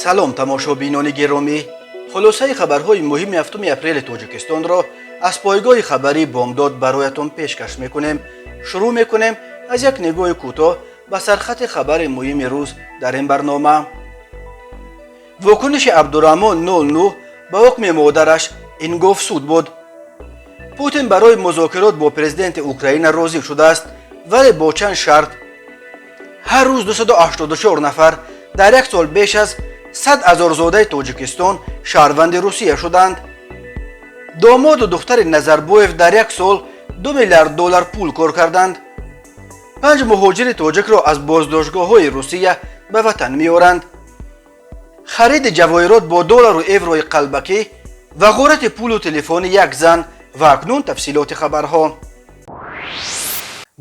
салом тамошобинони гиромӣ, хулосаи хабарҳои муҳими 7 апрели тоҷикистонро аз пойгоҳи хабарии бомдод бароятон пешкаш мекунем. шурӯъ мекунем аз як нигоҳи кӯтоҳ ба сархати хабари муҳими рӯз дар ин барнома. вокуниши абдураҳмон 09 ба ҳукми модараш ин гуфт суд буд. путин барои музокирот бо президенти украина розӣ шудааст, вале бо чанд шарт. ҳар рӯз 284 нафар дар як сол беш аз 100 000 зодаи тоҷикистон шаҳрванди русия шуданд. домоду духтари Назарбоев дар як сол $2 миллиард пул кор карданд. 5 муҳоҷири тоҷикро аз боздоштгоҳҳои русия ба ватан меоранд. хариди ҷавоҳирот бо доллару еврои қалбакӣ ва ғорати пулу телефони як зан ва акнун тафсилоти хабарҳо.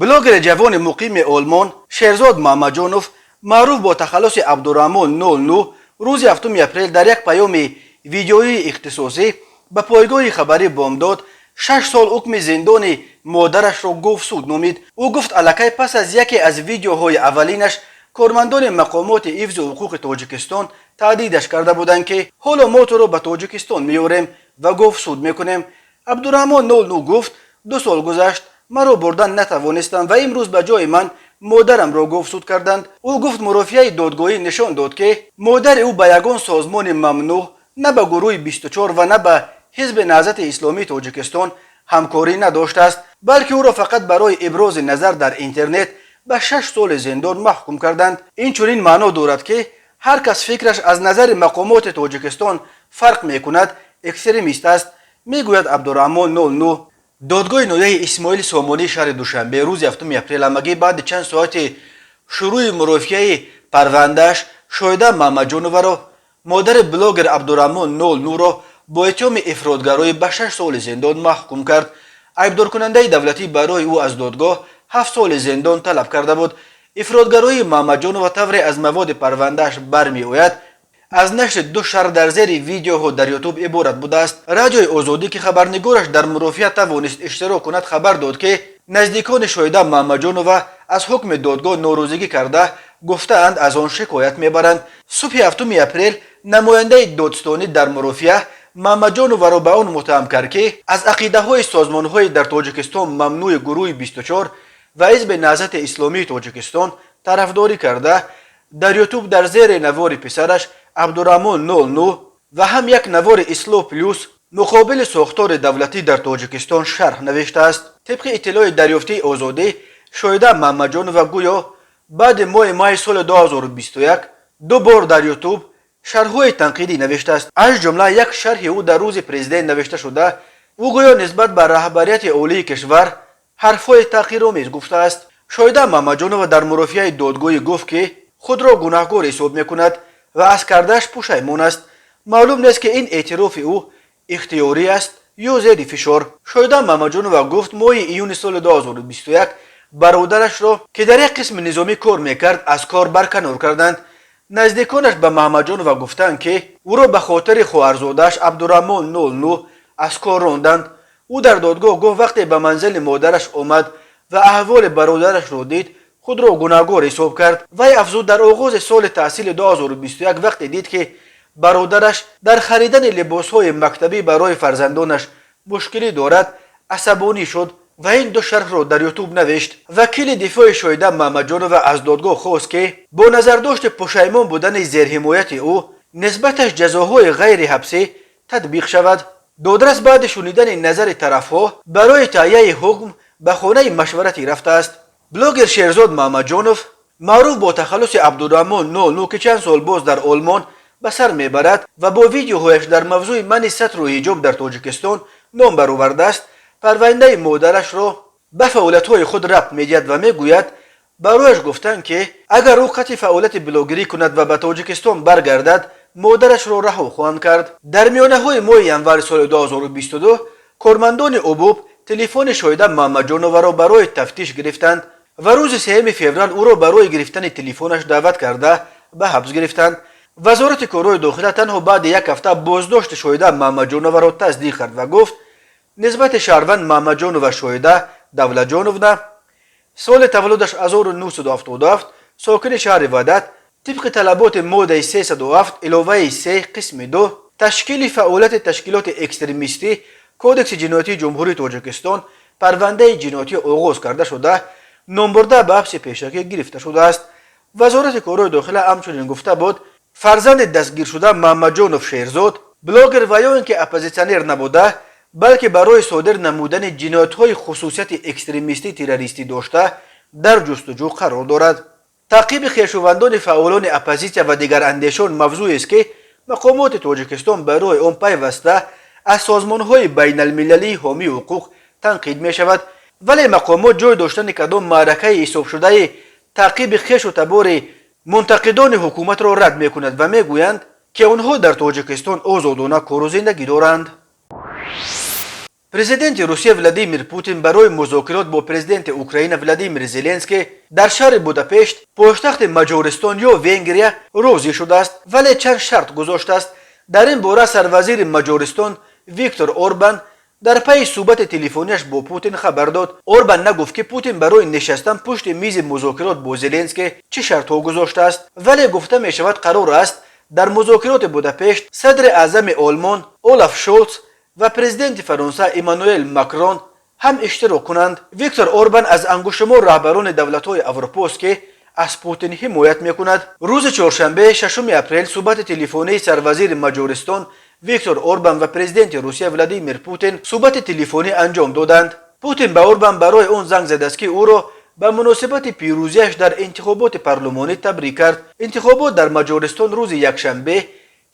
блогери ҷавони муқими олмон шерзод маҳмаҷонов маъруф бо тахаллуси абдураҳмон 09 рӯзи 7 апрел дар як паёми видеоии ихтисосӣ ба пойгоҳи хабари бомдод 6 сол ҳукми зиндони модарашро гуфт суд номид. ӯ гуфт аллакай пас аз яке аз видеоҳои аввалинаш кормандони мақомоти ҳифзи ҳуқуқи тоҷикистон таҳдидаш карда буданд ки ҳоло мо туро ба тоҷикистон меорем ва гуфт суд мекунем. абдураҳмон 09 гуфт 2 сол гузашт, маро бурдан натавонистам ва имрӯз ба ҷои ман модарамро гуфт суд карданд. ӯ гуфт мурофиаи додгоҳӣ нишон дод ки модари ӯ ба ягон созмони мамнӯъ, на ба гурӯҳи 24 ва на ба ҳизби наҳзати исломии тоҷикистон ҳамкорӣ надоштааст, балки ӯро фақат барои ибрози назар дар интернет ба 6 соли зиндон маҳкум карданд. инчунин маъно дорад ки ҳар кас фикраш аз назари мақомоти тоҷикистон фарқ мекунад экстремист аст, мегӯяд абдураҳмон 09. додгоҳи ноҳияи исмоили сомонии шаҳри душанбе рӯзи 7 апрел ҳамагӣ баъди чанд соати шурӯъи мурофиаи парвандааш шоҳида маҳмаҷоноваро, модари блогер абдураҳмон 09ро бо иттиҳоми ифротгароӣ ба 6 соли зиндон маҳкум кард. айбдоркунандаи давлатӣ барои ӯ аз додгоҳ 7 соли зиндон талаб карда буд. ифротгароии маҳмаҷонова тавре аз маводи парвандааш бармеояд аз нашри 2 шарҳ дар зери видеоҳо дар ютуб иборат будааст. радиои озодӣ ки хабарнигораш дар мурофиа тавонист иштирок кунад хабар дод ки наздикони шоҳида маҳмаҷонова аз ҳукми додгоҳ норӯзигӣ карда гуфтаанд аз он шикоят мебаранд. субҳи 7 апрел намояндаи додстонӣ дар мурофиа маҳмаҷоноваро ба он муттаҳам кард ки аз ақидаҳои созмонҳои дар тоҷикистон мамнӯи гурӯҳи 24 ва ҳизби наҳзати исломии тоҷикистон тарафдорӣ карда дар ютуб дар зери навори писараш абдураҳмон 09 ва ҳам як навори ислоҳ плюс муқобили сохтори давлатӣ дар тоҷикистон шарҳ навиштааст. тибқи иттилои дарёфтии озодӣ шоҳида маҳмаҷонова гӯё баъди моҳи майи соли 2021 ду бор дар ютуб шарҳҳои танқидӣ навиштааст. аз ҷумла як шарҳи ӯ дар рӯзи президент навишта шуда ӯ гӯё нисбат ба раҳбарияти олии кишвар ҳарфҳои таҳқиромез гуфтааст. шоҳида маҳмаҷонова дар мурофиаи додгоҳӣ гуфт ки худро гунаҳкор ҳисоб мекунад ва аз кардааш пушаймон аст. маълум нест ки ин эътирофи ӯ ихтиёрӣ аст ё зери фишор. шоҳида маҳмаҷонова гуфт моҳи июни соли 2021 бародарашро ки дар як қисми низомӣ кор мекард аз кор барканор карданд. наздиконаш ба маҳмаҷонова гуфтанд ки ӯро ба хотири хоҳарзодааш абдураҳмон 09 аз кор ронданд. ӯ дар додгоҳ гуфт вақте ба манзили модараш омад ва аҳволи бародарашро дид худро гунаҳгор ҳисоб кард. вай афзуд дар оғози соли таҳсили 2021 вақте дид ки бародараш дар харидани либосҳои мактабӣ барои фарзандонаш мушкилӣ дорад асабонӣ шуд ва ин 2 шарҳро дар ютуб навишт. вакили дифои шоҳида маҳмаҷонова аз додгоҳ хост ки бо назардошти пушаймон будани зерҳимояти ӯ нисбаташ ҷазоҳои ғайри ҳабсӣ татбиқ шавад. додрас баъди шунидани назари тарафҳо барои таҳияи ҳукм ба хонаи машваратӣ рафтааст. блогер шерзод маҳмаҷонов маъруф бо тахаллуси абдураҳмон 09 ки чанд сол боз дар олмон ба сар мебарад ва бо видеоҳояш дар мавзӯи манъи сатру ҳиҷоб дар тоҷикистон ном баровардааст, парвандаи модарашро ба фаъолиятҳои худ рабт медиҳад ва мегӯяд барояш гуфтанд ки агар ӯ қатъи фаъолияти блогерӣ кунад ва ба тоҷикистон баргардад модарашро раҳо хоҳанд кард. дар миёнаҳои моҳи январи соли 2022 кормандони ӯбуб телефони шоҳида маҳмаҷоноваро барои тафтиш гирифтанд ва рӯзи 3 феврал ӯро барои гирифтани телефонаш даъват карда ба ҳабс гирифтанд. вазорати корҳои дохила танҳо баъди як ҳафта боздошти шоҳида маҳмаҷоноваро тасдиқ кард ва гуфт нисбати шаҳрванд маҳмаҷонова шоҳида давлатҷоновна соли таваллудаш 1977 сокини шаҳри Вадат طبق طلبات ماده 307 الوه 3 قسم 2 تشکیل فعالیت تشکیلات اکستریمیستی کودکس جنایتی جمهوری تاجیکستان پرونده جنایتی آغاز کرده شده نامبرده به حبس پیشکی گرفته شده است. وزارت کارهای داخله همچنین گفته بود فرزند دستگیر شده محمد جانوف شیرزاد بلاگر و یا اینکه اپوزیسیونر نبوده بلکه برای صادر نمودن جنایت‌های خصوصیت اکستریمیستی تروریستی داشته در جستجو قرار دارد. تعقیب خویشاوندان فعالان اپوزیسیا و دیگر اندیشان موضوعی است که مقامات تاجیکستان برای آن پیوسته از سازمان‌های بین المللی حامی حقوق تنقید می شود، ولی مقامات جای داشتن کدام معرکه حساب شده تعقیب خویش و تبار منتقدان حکومت را رد می کند و می گویند که آنها در تاجیکستان آزادانه کار و زندگی دارند. پرزیدنت روسیه ولادیمیر پوتین برای مذاکرات با پرزیدنت اوکراین ولادیمیر زلنسکی در شهر بوداپشت پایتخت مجارستان یا ونگریا راضی شده است، ولی چند شرط گذاشته است. در این باره سروزیر مجارستان ویکتور اوربان در پی صحبت تلفنیش با پوتین خبر داد. اوربان نگفت که پوتین برای نشستن پشت میز مذاکرات با زلنسکی چه شرطها گذاشته است، ولی گفته می شود قرار است در مذاکرات بوداپشت صدر اعظم آلمان اولاف شولز و پرزیدنت فرانسه ایمانوئل ماکرون هم اشتراک کنند. ویکتور اوربان از انگشت‌شمار رهبران دولت‌های اروپا است که از پوتین حمایت می‌کند. روز چهارشنبه 6 اپریل صحبت تلفنی سروزیر مجارستان ویکتور اوربان و پرزیدنت روسیه ولادیمیر پوتین صحبت تلفنی انجام دادند. پوتین به اوربان برای آن زنگ زد است که او را به مناسبت پیروزیش در انتخابات پارلمانی تبریک کرد. انتخابات در مجارستان روز یکشنبه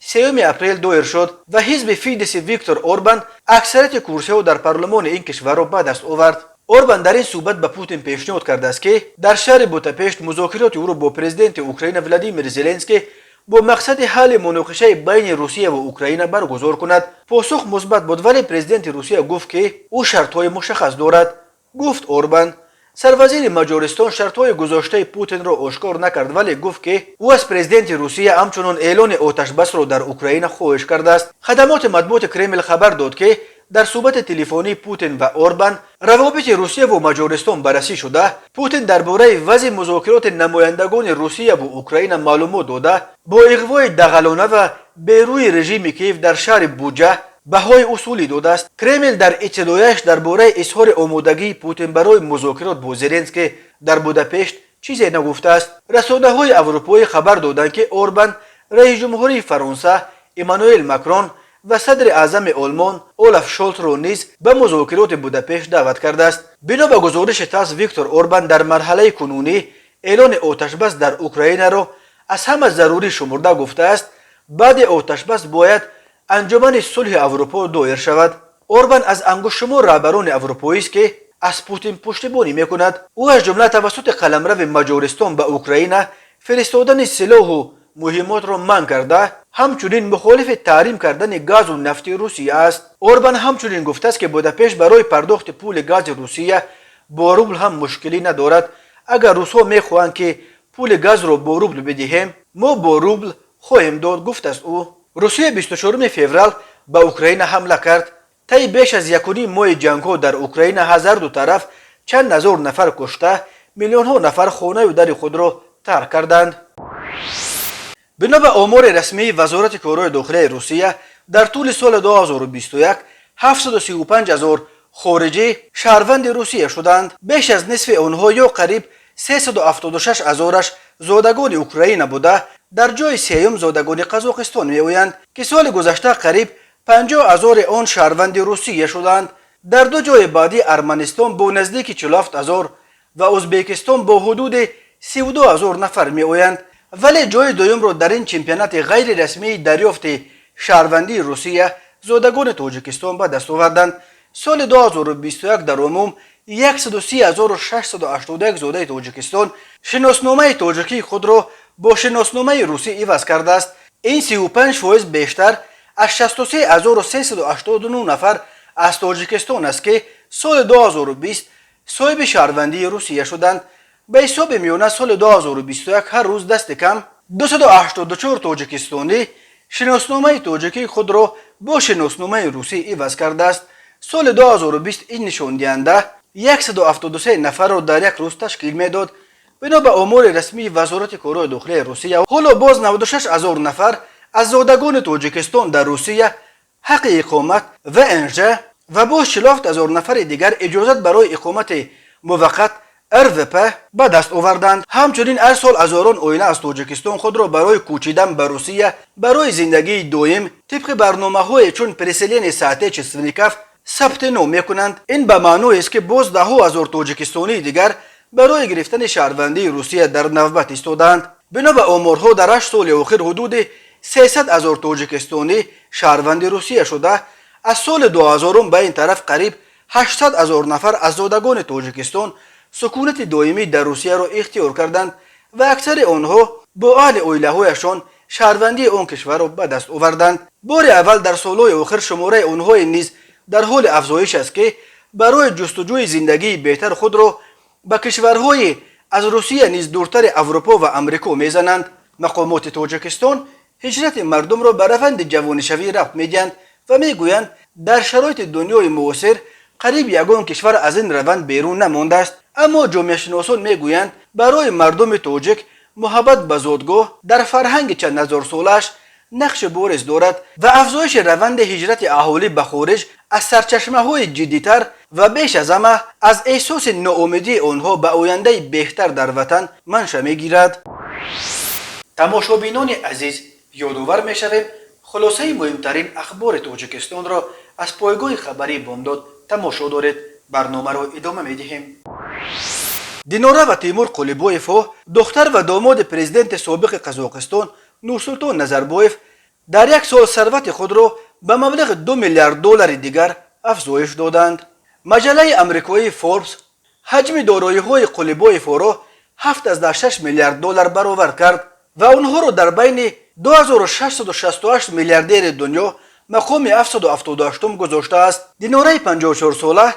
3 اپریل دایر شد و حزب فیدس ویکتور اوربان اکثریت کرسی‌ها در پارلمان این کشور را به دست آورد. اوربان در این صحبت به پوتین پیشنهاد کرده است که در شهر بوداپشت مذاکرات او را با پرزیدنت اوکراین ولادیمیر زلنسکی با مقصد حل مناقشه بین روسیه و اوکراین برگزار کند. پاسخ مثبت بود، ولی پرزیدنت روسیه گفت که او شرط‌های مشخص دارد. گفت اوربان. سروزیر مجارستان شرط‌های گذاشته پوتین را آشکار نکرد، ولی گفت که او از پرزیدنت روسیه همچنان اعلان آتش بس را در اوکراین خواهش کرده است. خدمات مطبوعات کرمل خبر داد که در صحبت تلفنی پوتین و اوربان روابط روسیه و مجارستان بررسی شده. پوتین درباره وضع مذاکرات نمایندگان روسیه و اوکراین معلومات داده با اغوای دغلانه و بیروی رژیم کیف در شهر بوجه بهای اصولی داده است. کرمل در اطلاعیش درباره اظهار آمادگی پوتین برای مذاکرات با زلنسکی در بوداپشت چیزی نگفته است. رسانه‌های اروپایی خبر دادند که اوربان رئیس جمهوری فرانسه ایمانوئل ماکرون و صدر اعظم آلمان اولاف شولز را نیز به مذاکرات بوداپشت دعوت کرده است. بنا به گزارش تاس ویکتور اوربان در مرحله کنونی اعلان آتش بس در اوکراین را از همه ضروری شمرده گفته است. بعد آتش بس باید انجمن صلح اروپا دایر شود. اوربان از انگشت‌شمار رهبران اروپایی است که از پوتین پشتیبانی میکند. او از جمله توسط قلمرو مجارستان به اوکراین فرستادن سلاح و مهمات را منع کرده، همچنین مخالف تحریم کردن گاز و نفت روسیه است. اوربان همچنین گفته است که بوداپشت برای پرداخت پول گاز روسیه با روبل هم مشکلی ندارد. اگر روس‌ها میخواهند که پول گاز را با روبل بدهیم، ما با روبل خواهیم داد، گفته است او. روسیه 24 فوریه به اوکراین حمله کرد. طی بیش از 1.5 ماه جنگ‌ها در اوکراین از هر دو طرف چند هزار نفر کشته، میلیون‌ها نفر خانه و در خود را ترک کردند. بنا به آمار رسمی وزارت کارهای داخلی روسیه در طول سال 2021 735,000 خارجی شهروند روسیه شدند. بیش از نصف آنها یا قریب 376,000 زادگان اوکراین بوده. در جای سوم زادگان قزاقستان میآیند که سال گذشته قریب 50,000 آن شهروند روسیه شدند. در دو جای بعدی ارمنستان با نزدیک 47,000 و ازبکستان با حدود 32,000 نفر میآیند، ولی جای دوم را در این چمپیونات غیر رسمی دریافت شهروندی روسیه زادگان تاجیکستان به دست آوردند. سال 2021 در عموم 130,681 زاده تاجیکستان شناسنامه تاجیکی خود را با شناسنامه روسی عوض کرده است. این 35% بیشتر از 63,389 نفر از تاجیکستان است که سال 2020 صاحب شهروندی روسیه شدند. به حساب میانه سال 2021 هر روز دست کم 284 تاجیکستانی شناسنامه تاجیکی خود را با شناسنامه روسی عوض کرده است. سال 2020 این نشان دهنده 173 نفر را در یک روز تشکیل میداد، بنا به امور رسمی وزارت کارهای داخلی روسیه حالا باز 96,000 نفر از زادگان تاجیکستان در روسیه حق اقامت و انرژه و باز 47,000 نفر دیگر اجازت برای اقامت موقت RVP به دست آوردند. همچنین هر سال هزاران آینه از تاجیکستان خود را برای کوچیدن به روسیه برای زندگی دائم طبق برنامه‌های چون پرسلین ساعته چسونیکوف ثبت نام می‌کنند. این به معنی است که باز ده‌ها هزار تاجیکستانی دیگر برای گرفتن شهروندی روسیه در نوبت ایستادند. بنا به آمارها در 8 سال اخیر حدود 300,000 تاجیکستانی شهروند روسیه شده. از سال 2000 به این طرف قریب 800,000 نفر از زادگان تاجیکستان سکونت دائمی در روسیه را اختیار کردند و اکثر آنها با اهل عائله‌هایشان شهروندی آن کشور را به دست آوردند. بار اول در سالهای آخر شماره آنها نیز در حال افزایش است که برای جستجوی زندگی بهتر خود را به کشورهای از روسیه نیز دورتر اروپا و امریکا میزنند. مقامات تاجیکستان هجرت مردم را به روند جوانشوی ربط میدهند و میگویند در شرایط دنیای معاصر قریب یگان کشور از این روند بیرون نمانده است. اما جامعه شناسان میگویند برای مردم تاجیک محبت به زادگاه در فرهنگ چند هزار سالش نقش بارز دارد و افزایش روند هجرت اهالی به خارج از سرچشمه‌های جدی‌تر و بیش از همه از احساس ناامیدی آنها به آینده بهتر در وطن منشأ میگیرد. تماشابینان عزیز، یادآور می‌شویم خلاصه مهمترین اخبار تاجیکستان را از پایگاه خبری بامداد تماشا دارید. برنامه را ادامه می‌دهیم. دینارا و تیمور قلیبایف دختر و داماد پرزیدنت سابق قزاقستان نورسلطان نظربایف در یک سال ثروت خود را به مبلغ 2 میلیارد دلار دیگر افزایش دادند. مجله امریکایی فوربس حجم دارایی‌های قلیبایف را 7.6 میلیارد دلار برآورد کرد و آنها را در بین 2668 میلیاردر دنیا مقام 778 گذاشته است. دیناره 54 ساله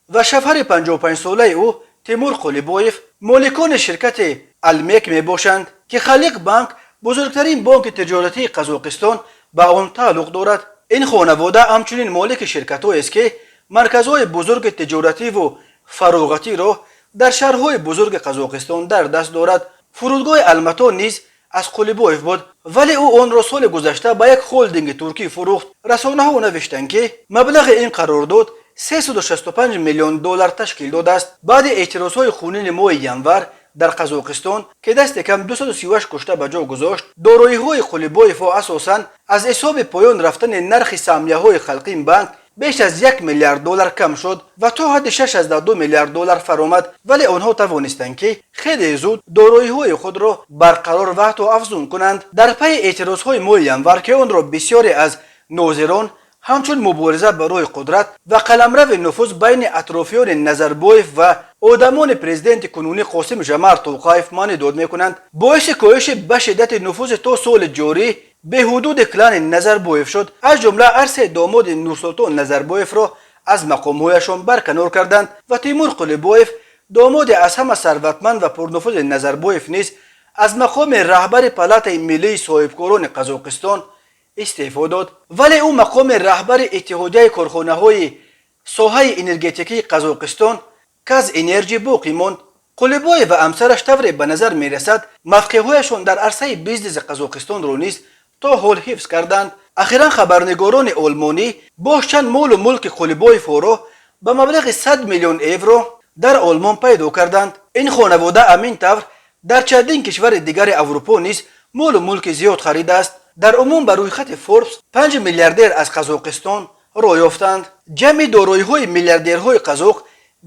و شوهر 55 ساله او تیمور قلیبایف مالکان شرکت المیک می باشند که خلیق بانک بزرگترین بانک تجارتی قزاقستان به آن تعلق دارد. این خانواده همچنین مالک شرکت‌هایی است که مرکزهای بزرگ تجارتی و فراغتی را در شهرهای بزرگ قزاقستان در دست دارد. فرودگاه الماتا نیز از قلیبایف بود ولی او آن را سال گذشته به یک هلدینگ ترکی فروخت. رسانه‌ها نوشتند که مبلغ این قرارداد 365 میلیون دلار تشکیل داده است. بعد اعتراضهای خونین ماه ینور در قزاقستان که دست کم 238 کشته به جا گذاشت، دارایی‌های قلیبایف اساساً از حساب پایان رفتن نرخ سهمیه‌های خلقین بانک بیش از 1 میلیارد دلار کم شد و تا حد 6.2 میلیارد دلار فرآمد، ولی آنها توانستند که خیلی زود دارایی‌های خود را برقرار و حتی افزون کنند. در پی اعتراضهای ماه ینور که آن را بسیاری از ناظران همچون مبارزه برای قدرت و قلمرو نفوذ بین اطرافیان نظربایف و آدمان پرزیدنت کنونی قاسم جمعت توقایف مانداد میکنند، باعث کاهش به شدت نفوذ تا سال جاری به حدود کلان نظربایف شد. از جمله عرص داماد نورسلطان نظربایف را از مقامهایشان برکنار کردند و تیمور قلیبایف داماد از همه ثروتمند و پرنفوذ نظربایف نیز از مقام رهبر پالات ملی صاحبکاران قزاقستان استعفا داد، ولی او مقام رهبر اتحادیه کارخانه‌های ساحه انرژتیکی قزاقستان کاز انرژی باقی ماند. قلیبایف و همسرش طوری به نظر میرسد موقعهایشان در عرصه بیزنس قزاقستان را نیز تا حال حفظ کردند. اخیرا خبرنگاران آلمانی باز چند مال و ملک قلیبایف را به مبلغ 100 میلیون یورو در آلمان پیدا کردند. این خانواده همین طور در چندین کشور دیگر اروپا نیز مال و ملک زیاد خریده است. در عموم بر روی خط فوربس 5 میلیاردر از قزاقستان را یافتند. جمع دارایی‌های میلیاردرهای قزاق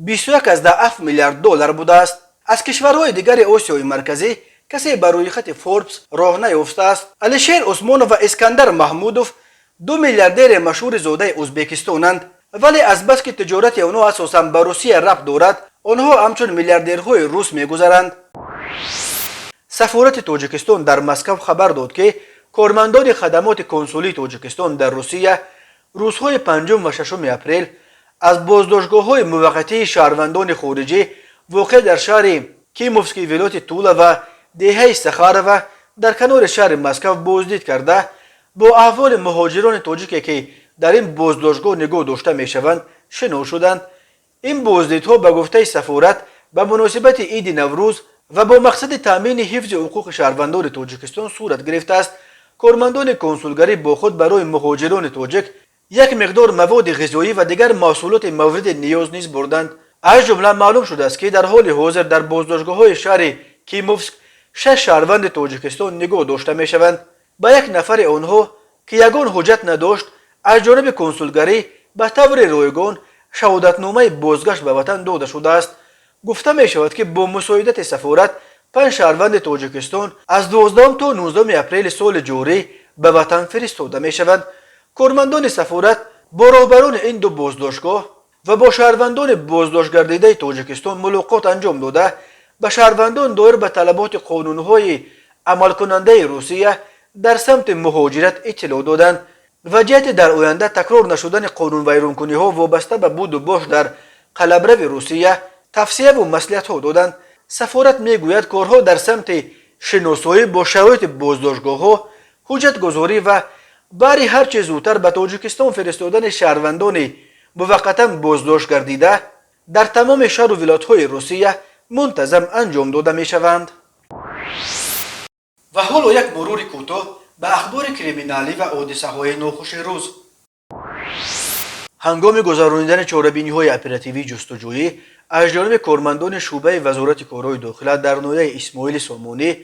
21.7 میلیارد دلار بوده است. از کشورهای دیگر آسیای مرکزی کسی بر روی خط فوربس راه نیافته است. الشیر عثمانوف و اسکندر محمودوف 2 میلیاردر مشهور زاده ازبکستانند، ولی از بس که تجارت آنها اساساً به روسیه ربط دارد آنها همچون میلیاردرهای روس میگذرند. سفارت تاجیکستان در مسکو خبر داد که کارمندان خدمات کنسولی تاجیکستان در روسیه روزهای 5 و 6 اپریل از بازداشتگاه‌های موقتی شهروندان خارجی واقع در شهر کیموفسکی ولایت تولا و دهه سخارو در کنار شهر مسکو بازدید کرده با احوال مهاجران تاجیکی که در این بازداشتگاه نگاه داشته میشوند شنود شدند. این بازدیدها به گفته سفارت به مناسبت عید نوروز و با مقصد تامین حفظ حقوق شهروندان تاجیکستان صورت گرفته است کارمندان کنسولگری با خود برای مهاجران تاجیک یک مقدار مواد غذایی و دیگر محصولات مورد نیاز نیز بردند. از جمله معلوم شده است که در حال حاضر در بازداشتگاه‌های شهر کیموفسک 6 شهروند تاجیکستان نگاه داشته می‌شوند. به یک نفر آنها که یگان حجت نداشت از جانب کنسولگری به طور رایگان شهادتنامه بازگشت به وطن داده شده است. گفته می شود که با مساعدت سفارت 5 شهروند تاجیکستان از 12 تا 19 اپریل سال جاری به وطن فرستاده می شوند. کارمندان سفارت با راهبران این دو بازداشتگاه و با شهروندان بازداشت گردیده تاجیکستان ملاقات انجام داده به شهروندان دایر به طلبات قانون‌های عمل کننده روسیه در سمت مهاجرت اطلاع دادند و جهت در آینده تکرار نشدن قانون ویرانکنی‌ها وابسته به بود و باش در قلمرو روسیه توصیه و مصلحت‌ها دادند. سفارت میگوید کارها در سمت شناسایی با شرایط بازداشتگاه‌ها، حجت‌گذاری و برای هر چه زودتر به تاجیکستان فرستادن شهروندان موقتا بازداشت گردیده در تمام شهر و ولایت‌های روسیه منتظم انجام داده می‌شوند. و حالا یک مرور کوتاه به اخبار کریمینالی و حادثه‌های ناخوش روز. هنگام گذراندن چاره‌بینی‌های اپراتیوی جستجویی از جانب کارمندان شعبه وزارت کارهای داخله در ناحیه اسماعیل سامانی،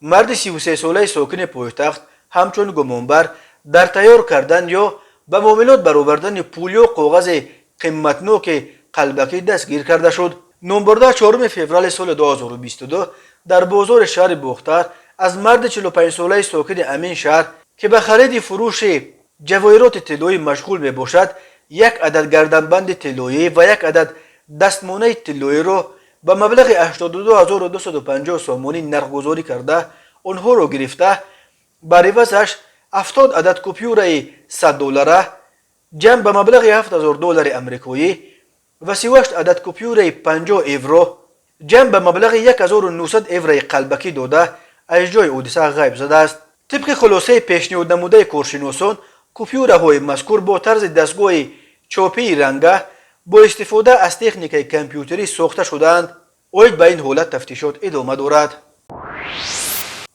مرد 33 ساله ساکن پایتخت همچون گمانبر در تیار کردن یا به معاملات برآوردن پول یا کاغذ قیمتناک قلبکی دستگیر کرده شد. نامبرده 4 فوریه سال 2022 در بازار شهر باختر از مرد 45 ساله ساکن امین شهر که به خرید فروش جواهرات طلایی مشغول می باشد یک عدد گردنبند طلایی و یک عدد دستمانه طلایی را به مبلغ 82250 سامانی نرخ‌گذاری کرده آنها را گرفته بر عوضش 70 عدد کپیور 100 دلاره جمع به مبلغ 7000 دلار امریکایی و 38 عدد کپیور 50 یورو جمع به مبلغ 1900 یورو قلبکی داده از جای حادثه غیب زده است. طبق خلاصه پیشنهاد نموده کارشناسان کپیورهای مذکور با طرز دستگاه چاپی رنگه با استفاده از تکنیک کامپیوتری ساخته شدند. اوید به این حالت تفتیشات ادامه دارد.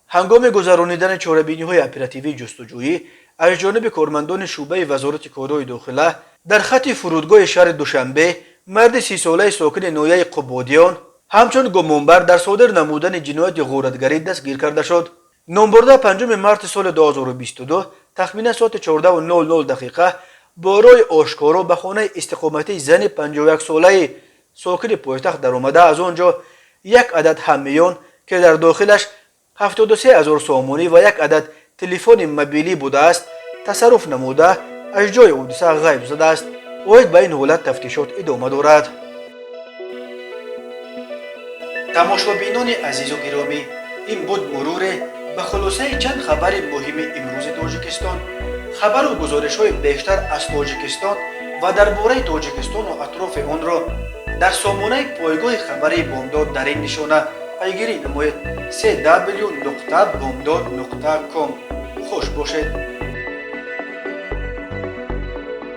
هنگام گذرانیدن چاره‌بینی‌های اپراتیوی جستجویی از جانب کارمندان شعبه وزارت کارهای داخله در خط فرودگاه شهر دوشنبه مرد 30 ساله ساکن ناحیه قبادیان همچون گمانبر در صادر نمودن جنایت غارتگری دستگیر کرده شد. نامبرده 5 مارس سال 2022 تخمین ساعت 14:00 دقیقه برای آشکارا به خانه استقامتی زن 51 ساله ساکن پایتخت در آمده از آنجا یک عدد همیان که در داخلش 73000 سامانی و یک عدد تلفن موبیلی بوده است تصرف نموده از جای حادثه غیب زده است. باید به این حالت تفتیشات ادامه دارد. تماشابینان عزیز و گرامی، این بود مرور به خلاصه چند خبر مهم امروز تاجیکستان. خبر و گزارش های بیشتر از تاجیکستان و درباره تاجیکستان و اطراف آن را در سامانه پایگاه خبری بامداد در این نشانه پیگیری نمایید: www.bomdad.com. خوش باشید.